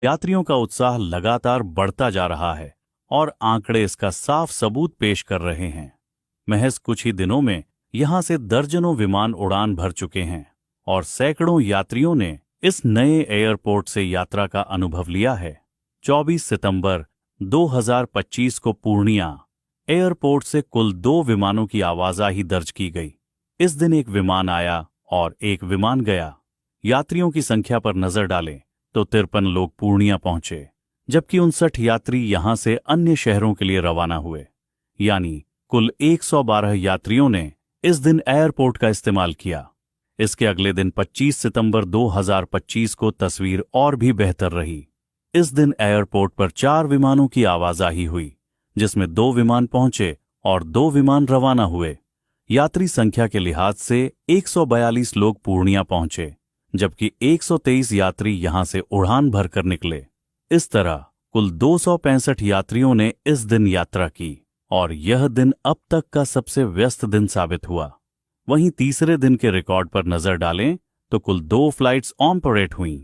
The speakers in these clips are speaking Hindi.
यात्रियों का उत्साह लगातार बढ़ता जा रहा है और आंकड़े इसका साफ सबूत पेश कर रहे हैं। महज कुछ ही दिनों में यहां से दर्जनों विमान उड़ान भर चुके हैं और सैकड़ों यात्रियों ने इस नए एयरपोर्ट से यात्रा का अनुभव लिया है। 24 सितंबर 2025 को पूर्णिया एयरपोर्ट से कुल 2 विमानों की आवाजाही दर्ज की गई। इस दिन एक विमान आया और एक विमान गया। यात्रियों की संख्या पर नजर डालें तो 53 लोग पूर्णिया पहुंचे, जबकि 59 यात्री यहां से अन्य शहरों के लिए रवाना हुए। यानी कुल 112 यात्रियों ने इस दिन एयरपोर्ट का इस्तेमाल किया। इसके अगले दिन 25 सितंबर 2025 को तस्वीर और भी बेहतर रही। इस दिन एयरपोर्ट पर 4 विमानों की आवाजाही हुई, जिसमें 2 विमान पहुंचे और 2 विमान रवाना हुए। यात्री संख्या के लिहाज से 142 लोग पूर्णिया पहुंचे, जबकि 123 यात्री यहां से उड़ान भरकर निकले। इस तरह कुल 265 यात्रियों ने इस दिन यात्रा की और यह दिन अब तक का सबसे व्यस्त दिन साबित हुआ। वहीं तीसरे दिन के रिकॉर्ड पर नजर डालें तो कुल 2 फ्लाइट्स ऑपरेट हुईं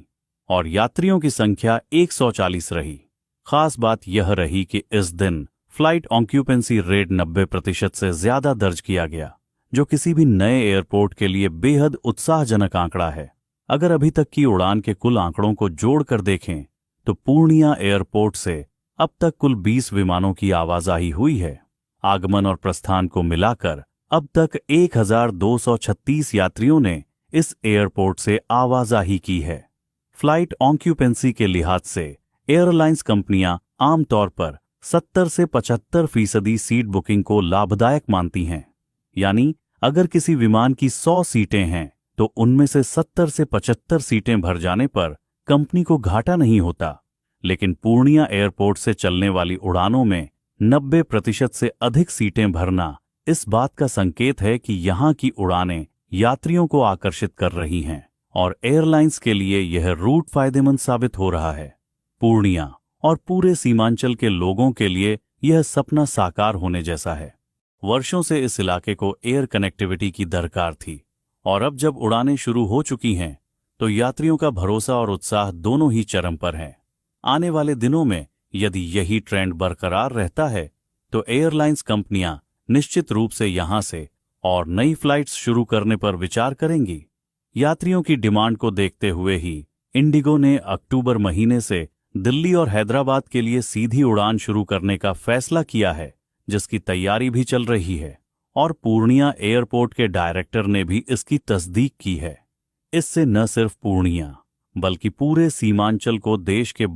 और यात्रियों की संख्या 140 रही। खास बात यह रही कि इस दिन फ्लाइट ऑक्यूपेंसी रेट 90% से ज्यादा दर्ज किया गया, जो किसी भी नए एयरपोर्ट के लिए बेहद उत्साहजनक आंकड़ा है। अगर अभी तक की उड़ान के कुल आंकड़ों को जोड़कर देखें तो पूर्णिया एयरपोर्ट से अब तक कुल 20 विमानों की आवाजाही हुई है। आगमन और प्रस्थान को मिलाकर अब तक 1236 यात्रियों ने इस एयरपोर्ट से आवाजाही की है। फ्लाइट ऑक्यूपेंसी के लिहाज से एयरलाइंस कंपनियां आमतौर पर 70 से 75% सीट बुकिंग को लाभदायक मानती हैं। यानी अगर किसी विमान की 100 सीटें हैं तो उनमें से 70 से 75 सीटें भर जाने पर कंपनी को घाटा नहीं होता। लेकिन पूर्णिया एयरपोर्ट से चलने वाली उड़ानों में 90% से अधिक सीटें भरना इस बात का संकेत है कि यहां की उड़ानें यात्रियों को आकर्षित कर रही हैं और एयरलाइंस के लिए यह रूट फायदेमंद साबित हो रहा है। पूर्णिया और पूरे सीमांचल के लोगों के लिए यह सपना साकार होने जैसा है। वर्षों से इस इलाके को एयर कनेक्टिविटी की दरकार थी और अब जब उड़ानें शुरू हो चुकी हैं तो यात्रियों का भरोसा और उत्साह दोनों ही चरम पर है। आने वाले दिनों में यदि यही ट्रेंड बरकरार रहता है तो एयरलाइंस कंपनियां निश्चित रूप से यहां से और नई फ्लाइट्स शुरू करने पर विचार करेंगी। यात्रियों की डिमांड को देखते हुए ही इंडिगो ने अक्टूबर महीने से दिल्ली और हैदराबाद के लिए सीधी उड़ान शुरू करने का फैसला किया है, जिसकी तैयारी भी चल रही है और पूर्णिया एयरपोर्ट के डायरेक्टर ने भी इसकी तस्दीक की है। इससे न सिर्फ पूर्णिया बल्कि पूरे सीमांचल को देश के